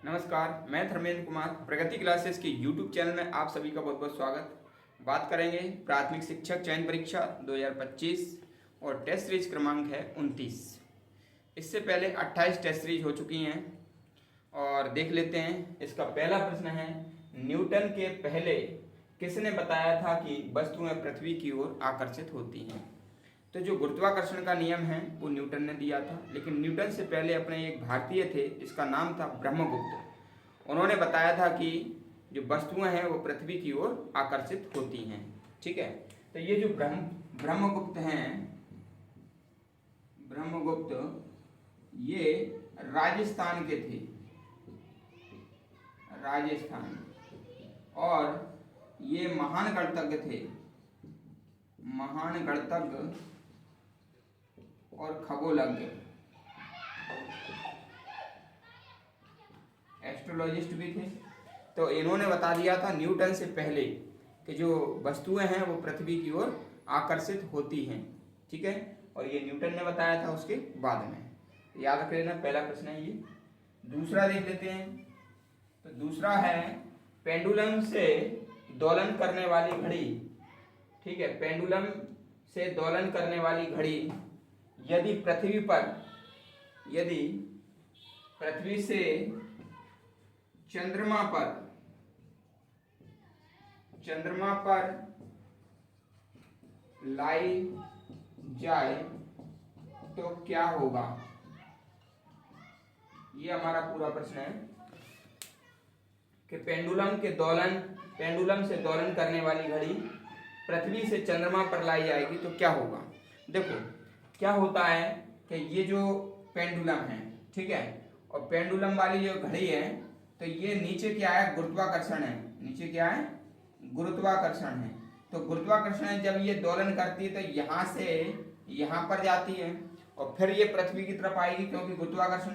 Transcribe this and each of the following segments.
नमस्कार, मैं धर्मेंद्र कुमार प्रगति क्लासेस के YouTube चैनल में आप सभी का बहुत बहुत स्वागत। बात करेंगे प्राथमिक शिक्षक चयन परीक्षा 2025 और टेस्ट सीरीज क्रमांक है 29। इससे पहले 28 टेस्ट सीरीज हो चुकी हैं और देख लेते हैं। इसका पहला प्रश्न है, न्यूटन के पहले किसने बताया था कि वस्तुएं पृथ्वी की ओर आकर्षित होती हैं? तो जो गुरुत्वाकर्षण का नियम है वो न्यूटन ने दिया था, लेकिन न्यूटन से पहले अपने एक भारतीय थे जिसका नाम था ब्रह्मगुप्त। उन्होंने बताया था कि जो वस्तुएं हैं वो पृथ्वी की ओर आकर्षित होती हैं। ठीक है, तो ये जो ब्रह्मगुप्त हैं, ब्रह्मगुप्त ये राजस्थान के थे, राजस्थान, और ये महान गणितज्ञ थे, महान गणितज्ञ और खगोलज्ञ, एस्ट्रोलॉजिस्ट भी थे। तो इन्होंने बता दिया था न्यूटन से पहले कि जो वस्तुएं हैं वो पृथ्वी की ओर आकर्षित होती हैं। ठीक है, और ये न्यूटन ने बताया था उसके बाद में। याद रख लेना, पहला प्रश्न है ये। दूसरा देख लेते हैं। तो दूसरा है, पेंडुलम से दोलन करने वाली घड़ी। ठीक है, पेंडुलम से दोलन करने वाली घड़ी यदि पृथ्वी से चंद्रमा पर लाई जाए तो क्या होगा? ये हमारा पूरा प्रश्न है कि पेंडुलम से दोलन करने वाली घड़ी पृथ्वी से चंद्रमा पर लाई जाएगी तो क्या होगा। देखो क्या होता है कि ये जो पेंडुलम है, ठीक है, और पेंडुलम वाली जो घड़ी है, तो ये नीचे क्या है, गुरुत्वाकर्षण है। नीचे क्या है, गुरुत्वाकर्षण है। तो गुरुत्वाकर्षण जब ये दोलन करती है तो यहाँ से यहाँ पर जाती है और फिर ये पृथ्वी की तरफ आएगी, क्योंकि गुरुत्वाकर्षण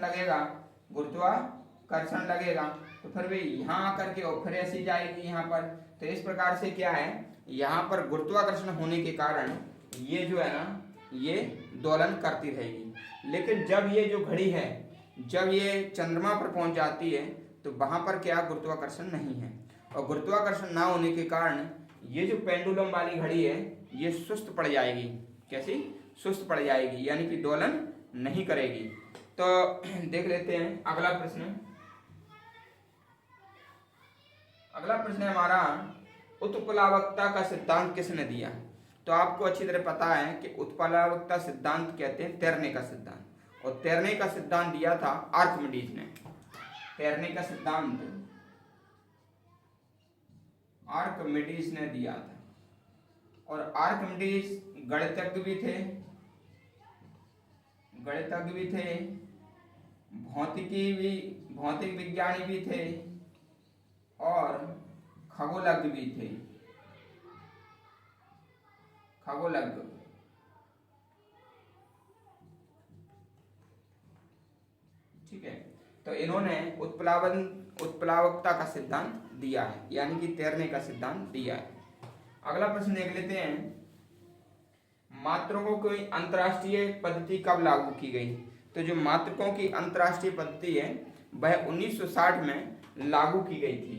लगेगा, तो फिर वे यहाँ आकर के और फिर ऐसी जाएगी यहाँ पर। तो इस प्रकार से क्या है, यहाँ पर गुरुत्वाकर्षण होने के कारण ये जो है ना, ये दोलन करती रहेगी। लेकिन जब ये जो घड़ी है, जब ये चंद्रमा पर पहुंच जाती है तो वहां पर क्या, गुरुत्वाकर्षण नहीं है, और गुरुत्वाकर्षण ना होने के कारण ये जो पेंडुलम वाली घड़ी है ये सुस्त पड़ जाएगी। कैसी? सुस्त पड़ जाएगी, यानी कि दोलन नहीं करेगी। तो देख लेते हैं अगला प्रश्न। अगला प्रश्न है हमारा, उत्प्लावकता का सिद्धांत किसने दिया? तो आपको अच्छी तरह पता है कि उत्प्लावकता सिद्धांत कहते हैं तैरने का सिद्धांत, और तैरने का सिद्धांत दिया था आर्किमिडीज ने। तैरने का सिद्धांत आर्किमिडीज ने दिया था, और आर्किमिडीज गणितज्ञ भी थे, भौतिक विज्ञानी भी थे, और खगोलज्ञ भी थे, खगोलज्ञ। ठीक है, तो इन्होंने उत्प्लावकता का सिद्धांत दिया है, यानी कि तैरने का सिद्धांत दिया है। अगला प्रश्न देख लेते हैं, मात्रकों की अंतर्राष्ट्रीय पद्धति कब लागू की गई? तो जो मात्रकों की अंतर्राष्ट्रीय पद्धति है वह 1960 में लागू की गई थी।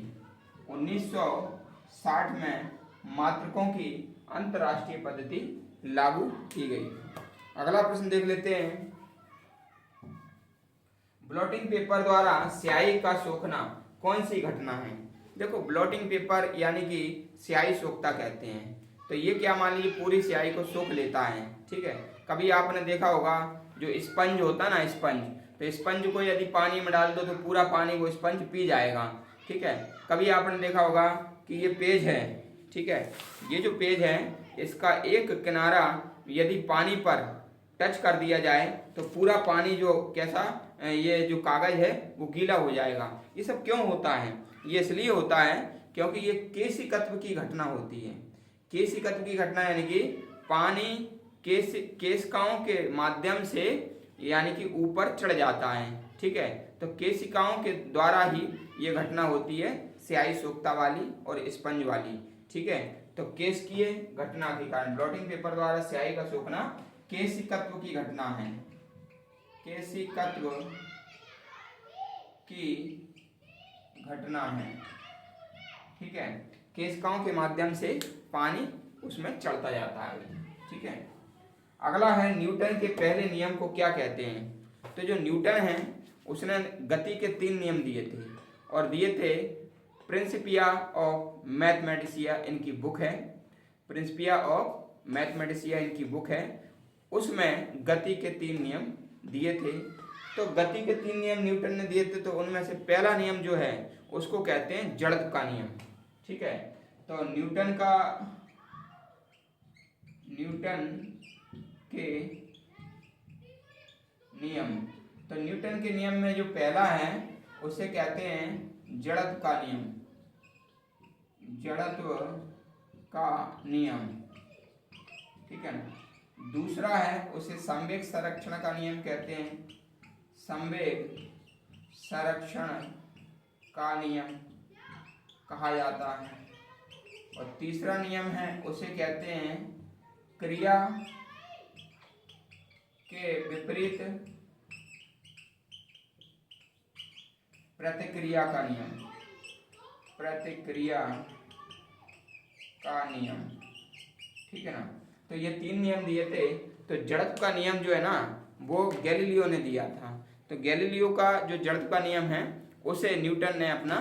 1960 में मात्रकों की अंतर्राष्ट्रीय पद्धति लागू की गई। अगला प्रश्न देख लेते हैं, ब्लॉटिंग पेपर द्वारा स्याही का सोखना कौन सी घटना है? देखो, ब्लॉटिंग पेपर यानी कि स्याही सोखता कहते हैं। तो ये क्या, मान लीजिए पूरी स्याही को सोख लेता है। ठीक है, कभी आपने देखा होगा जो स्पंज होता है ना, स्पंज, तो स्पंज को यदि पानी में डाल दो तो पूरा पानी वो स्पंज पी जाएगा। ठीक है, कभी आपने देखा होगा कि ये पेज है, ठीक है, ये जो पेज है इसका एक किनारा यदि पानी पर टच कर दिया जाए तो पूरा पानी जो कैसा, ये जो कागज है वो गीला हो जाएगा। ये सब क्यों होता है? ये इसलिए होता है क्योंकि ये केशिकत्व की घटना होती है। केशिकत्व की घटना यानी कि पानी केशिकाओं के माध्यम से यानी कि ऊपर चढ़ जाता है। ठीक है, तो केशिकाओं के द्वारा ही ये घटना होती है, स्याही सोखता वाली और स्पंज वाली। ठीक है, तो केशिकीय घटना के कारण ब्लॉटिंग पेपर द्वारा स्याही का सोखना केशिकत्व की घटना है, केशिकत्व की घटना है, ठीक है। केशिकाओं के माध्यम से पानी उसमें चढ़ता जाता है, ठीक है। अगला है न्यूटन के पहले नियम को क्या कहते हैं। तो जो न्यूटन है उसने गति के 3 नियम दिए थे और दिए थे प्रिंसिपिया ऑफ मैथमेटिसिया, इनकी बुक है, प्रिंसिपिया ऑफ मैथमेटिसिया इनकी बुक है, उसमें गति के 3 नियम दिए थे। तो गति के 3 नियम न्यूटन ने दिए थे, तो उनमें से पहला नियम जो है उसको कहते हैं जड़त्व का नियम, ठीक है। तो न्यूटन के नियम, तो न्यूटन के नियम में जो पहला है उसे कहते हैं जड़त्व का नियम, जड़त्व का नियम, ठीक है ना। दूसरा है उसे संवेग संरक्षण का नियम कहते हैं, संवेग संरक्षण का नियम कहा जाता है। और तीसरा नियम है उसे कहते हैं क्रिया के विपरीत प्रतिक्रिया का नियम, प्रतिक्रिया का नियम, ठीक है ना। तो ये 3 नियम दिए थे। तो जड़त्व का नियम जो है ना वो गैलीलियो ने दिया था। तो गैलीलियो का जो जड़त्व का नियम है उसे न्यूटन ने अपना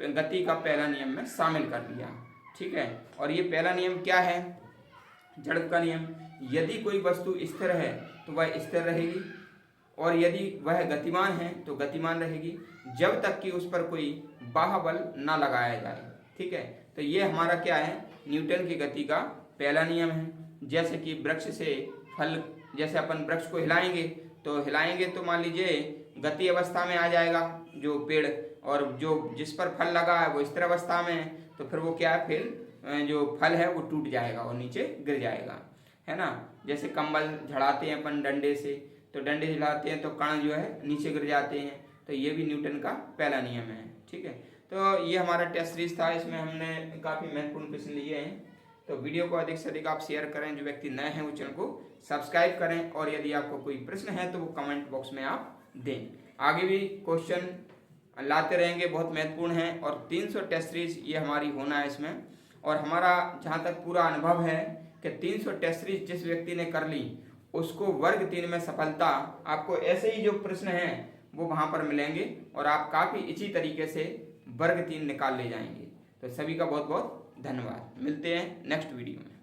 गति का पहला नियम में शामिल कर लिया, ठीक है। और ये पहला नियम क्या है जड़त्व का नियम, यदि कोई वस्तु स्थिर है तो वह स्थिर रहेगी और यदि वह गतिमान है तो गतिमान रहेगी, जब तक कि उस पर कोई बाह्य बल ना लगाया जाए, ठीक है। तो ये हमारा क्या है न्यूटन की गति का पहला नियम है। जैसे कि वृक्ष से फल, जैसे अपन वृक्ष को हिलाएंगे तो मान लीजिए गति अवस्था में आ जाएगा जो पेड़, और जो जिस पर फल लगा है वो स्थिर अवस्था में है, तो फिर वो क्या है फिर जो फल है वो टूट जाएगा और नीचे गिर जाएगा, है ना। जैसे कंबल झड़ाते हैं अपन डंडे से, तो डंडे हिलाते हैं तो कण जो है नीचे गिर जाते हैं। तो ये भी न्यूटन का पहला नियम है, ठीक है। तो ये हमारा टेस्ट सीरीज था, इसमें हमने काफ़ी महत्वपूर्ण प्रश्न लिए हैं। तो वीडियो को अधिक से अधिक आप शेयर करें, जो व्यक्ति नए हैं वो चैनल को सब्सक्राइब करें, और यदि आपको कोई प्रश्न है तो वो कमेंट बॉक्स में आप दें। आगे भी क्वेश्चन लाते रहेंगे, बहुत महत्वपूर्ण है। और 300 टेस्ट सीरीज ये हमारी होना है इसमें। और हमारा जहाँ तक पूरा अनुभव है कि 300 टेस्ट सीरीज जिस व्यक्ति ने कर ली उसको वर्ग 3 में सफलता, आपको ऐसे ही जो प्रश्न हैं वो वहाँ पर मिलेंगे और आप काफ़ी इसी तरीके से वर्ग 3 निकाल ले जाएंगे। तो सभी का बहुत बहुत धन्यवाद। मिलते हैं नेक्स्ट वीडियो में।